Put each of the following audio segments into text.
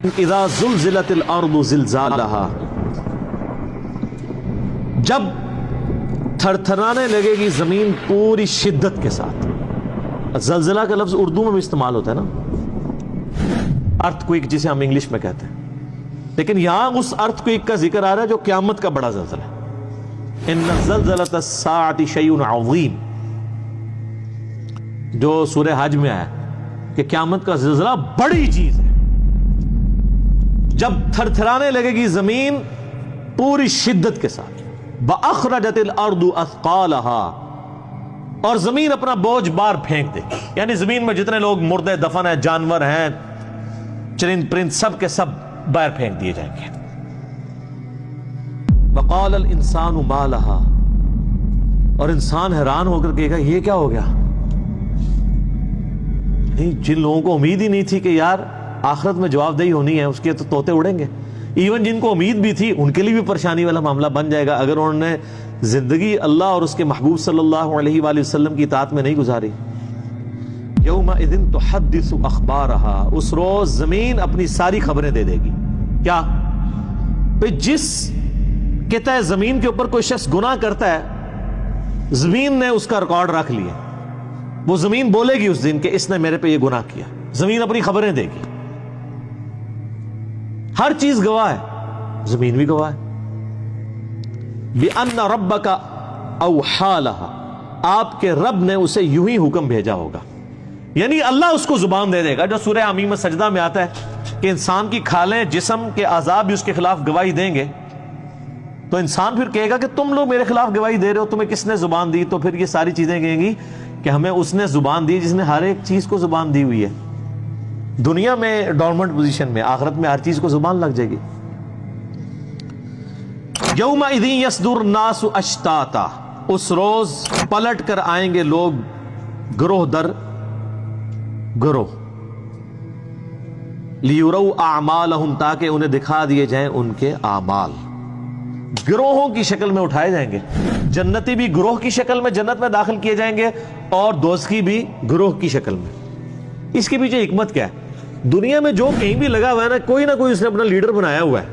اذا زلزلت الارض زلزالها، جب تھر تھرانے لگے گی زمین پوری شدت کے ساتھ۔ زلزلہ کا لفظ اردو میں بھی استعمال ہوتا ہے نا، ارتھ کوئک جسے ہم انگلش میں کہتے ہیں، لیکن یہاں اس ارتھ کوئک کا ذکر آ رہا ہے جو قیامت کا بڑا زلزلہ ہے۔ ان زلزلۃ الساعۃ شیء عظیم، جو سورہ حج میں آیا کہ قیامت کا زلزلہ بڑی چیز ہے۔ جب تھر تھرانے لگے گی زمین پوری شدت کے ساتھ، وَأَخْرَجَتِ الْأَرْضُ أَثْقَالَهَا، اور زمین اپنا بوجھ بار پھینک دے، یعنی زمین میں جتنے لوگ مردے دفن ہیں، جانور ہیں، چرند پرند، سب کے سب باہر پھینک دیے جائیں گے۔ وَقَالَ الْإِنسَانُ مَا لَهَا، اور انسان حیران ہو کر کہے گا یہ کیا ہو گیا؟ جن لوگوں کو امید ہی نہیں تھی کہ یار آخرت میں جواب دہی ہونی ہے، اس کے تو طوطے اڑیں گے، ایون جن کو امید بھی تھی ان کے لیے بھی پریشانی والا معاملہ بن جائے گا اگر انہوں نے زندگی اللہ اور اس کے محبوب صلی اللہ علیہ وآلہ وسلم کی اطاعت میں نہیں گزاری۔ یومئذ تحدث اخبارہا، اس روز زمین اپنی ساری خبریں دے دے گی۔ کیا؟ جس کے تحت زمین کے اوپر کوئی شخص گناہ کرتا ہے، زمین نے اس کا ریکارڈ رکھ لیا، وہ زمین بولے گی اس دن کہ اس نے میرے پہ یہ گناہ کیا، زمین اپنی خبریں دے گی، ہر چیز گواہ ہے، زمین بھی گواہ ہے۔ بِأَنَّ رَبَّكَ أَوْحَىٰ لَهَا، آپ کے رب نے اسے یوں ہی حکم بھیجا ہوگا، یعنی اللہ اس کو زبان دے دے گا، جو سورہ حمیم سجدہ میں آتا ہے کہ انسان کی کھالیں، جسم کے اعضاء بھی اس کے خلاف گواہی دیں گے، تو انسان پھر کہے گا کہ تم لوگ میرے خلاف گواہی دے رہے ہو، تمہیں کس نے زبان دی؟ تو پھر یہ ساری چیزیں کہیں گی کہ ہمیں اس نے زبان دی جس نے ہر ایک چیز کو زبان دی ہوئی ہے۔ دنیا میں ڈورمنٹ پوزیشن میں، آخرت میں ہر چیز کو زبان لگ جائے گی۔ یومئذ یصدر الناس اشتاتا، اس روز پلٹ کر آئیں گے لوگ گروہ در گروہ، لیروا اعمالہم، تاکہ انہیں دکھا دیے جائیں ان کے اعمال، گروہوں کی شکل میں اٹھائے جائیں گے۔ جنتی بھی گروہ کی شکل میں جنت میں داخل کیے جائیں گے، اور دوزخی بھی گروہ کی شکل میں۔ اس کے پیچھے حکمت کیا ہے؟ دنیا میں جو کہیں بھی لگا ہوا ہے نا، کوئی نہ کوئی اس نے اپنا لیڈر بنایا ہوا ہے۔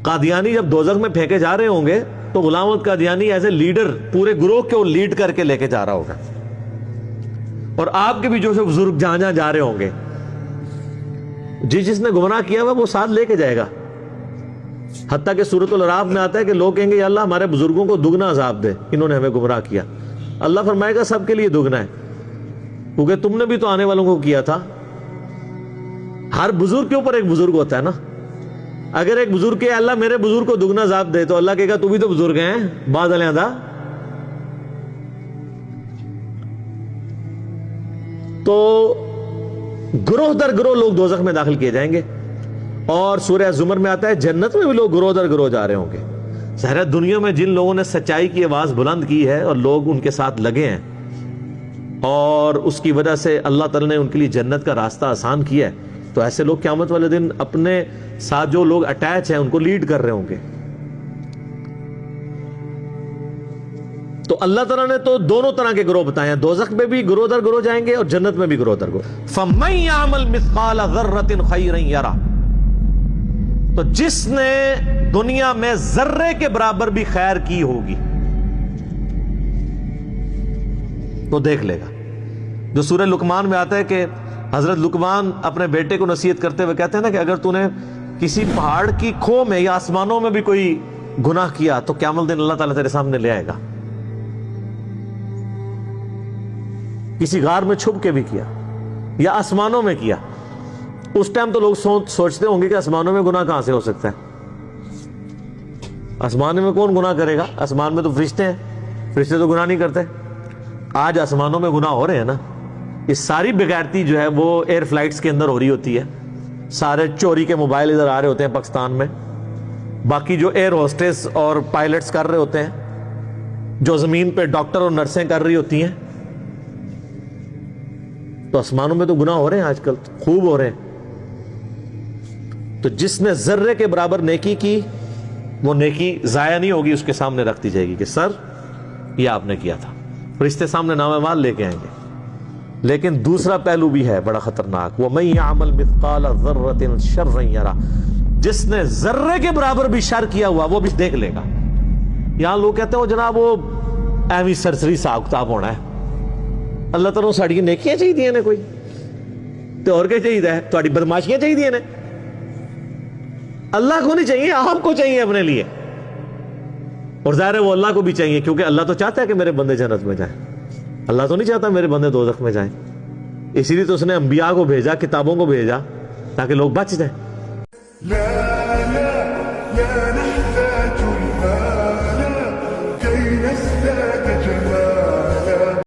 قادیانی جب دوزخ میں پھینکے جا رہے ہوں گے تو Ghulam Ahmad Qadiani as a leader پورے گروہ کو لیڈ کر کے لے کے جا رہا ہوگا، اور آپ کے بھی جو بزرگ جہاں جہاں جا رہے ہوں گے، جس نے گمراہ کیا ہوا وہ ساتھ لے کے جائے گا۔ حتیٰ کہ سورۃ الاعراف میں آتا ہے کہ لوگ کہیں گے یا اللہ ہمارے بزرگوں کو دگنا عذاب دے، انہوں نے ہمیں گمراہ کیا۔ اللہ فرمائے گا سب کے لیے دگنا ہے، کیونکہ تم نے بھی تو آنے والوں کو کیا تھا۔ ہر بزرگ کے اوپر ایک بزرگ ہوتا ہے نا، اگر ایک بزرگ کہ اللہ میرے بزرگ کو دگنا عذاب دے، تو اللہ کہے گا تو بھی تو بزرگ ہیں بعد علیحدہ۔ تو گروہ در گروہ لوگ دوزخ میں داخل کیے جائیں گے، اور سورہ زمر میں آتا ہے جنت میں بھی لوگ گروہ در گروہ جا رہے ہوں گے۔ ظاہر ہے دنیا میں جن لوگوں نے سچائی کی آواز بلند کی ہے اور لوگ ان کے ساتھ لگے ہیں، اور اس کی وجہ سے اللہ تعالیٰ نے ان کے لیے جنت کا راستہ آسان کیا ہے، تو ایسے لوگ قیامت والے دن اپنے ساتھ جو لوگ اٹیچ ہیں ان کو لیڈ کر رہے ہوں گے۔ تو اللہ تعالیٰ نے تو دونوں طرح کے گروہ بتائے ہیں، دوزخ میں بھی گروہ در گروہ جائیں گے اور جنت میں بھی گروہ در گروہ۔ فَمَن يَعْمَلْ مِثْقَالَ ذَرَّةٍ خَيْرًا يَرَهُ، تو جس نے دنیا میں ذرے کے برابر بھی خیر کی ہوگی تو دیکھ لے گا۔ جو سورہ لقمان میں آتا ہے کہ حضرت لقمان اپنے بیٹے کو نصیحت کرتے ہوئے کہتے ہیں نا کہ اگر تو نے کسی پہاڑ کی کھو میں یا آسمانوں میں بھی کوئی گناہ کیا تو قیامت دن اللہ تعالیٰ تیرے سامنے لے آئے گا۔ کسی غار میں چھپ کے بھی کیا یا آسمانوں میں کیا، اس ٹائم تو لوگ سوچتے ہوں گے کہ آسمانوں میں گناہ کہاں سے ہو سکتا ہے؟ آسمان میں کون گناہ کرے گا؟ آسمان میں تو فرشتے ہیں، فرشتے تو گناہ نہیں کرتے۔ آج آسمانوں میں گناہ ہو رہے ہیں نا، یہ ساری بغیرتی جو ہے وہ ایئر فلائٹس کے اندر ہو رہی ہوتی ہے، سارے چوری کے موبائل ادھر آ رہے ہوتے ہیں پاکستان میں، باقی جو ایئر ہوسٹس اور پائلٹس کر رہے ہوتے ہیں، جو زمین پہ ڈاکٹر اور نرسیں کر رہی ہوتی ہیں، تو آسمانوں میں تو گناہ ہو رہے ہیں آج کل، خوب ہو رہے ہیں۔ تو جس نے ذرے کے برابر نیکی کی وہ نیکی ضائع نہیں ہوگی، اس کے سامنے رکھ دی جائے گی کہ سر یہ آپ نے کیا تھا، فرشتے سامنے نام اعمال لے کے آئیں گے۔ لیکن دوسرا پہلو بھی ہے بڑا خطرناک، وَمَن يَعْمَلْ مِثْقَالَ ذَرَّةٍ شَرًّا يَرَهُ، جس نے ذرے کے برابر بھی شر کیا ہوا وہ بھی دیکھ لے گا۔ یہاں لوگ کہتے ہیں وہ جناب وہ ایویں سرسری حساب کتاب ہونا ہے، اللہ تعالیٰ ساڑی نیکیاں چاہیے نے کوئی تو اور کیا چاہیے، تھوڑی بدماشیاں چاہیے نے، اللہ کو نہیں چاہیے، آپ کو چاہیے اپنے لیے، اور ظاہر ہے وہ اللہ کو بھی چاہیے، کیونکہ اللہ تو چاہتا ہے کہ میرے بندے جنت میں جائیں، اللہ تو نہیں چاہتا میرے بندے دوزخ میں جائیں، اسی لیے تو اس نے انبیاء کو بھیجا، کتابوں کو بھیجا تاکہ لوگ بچ جائیں۔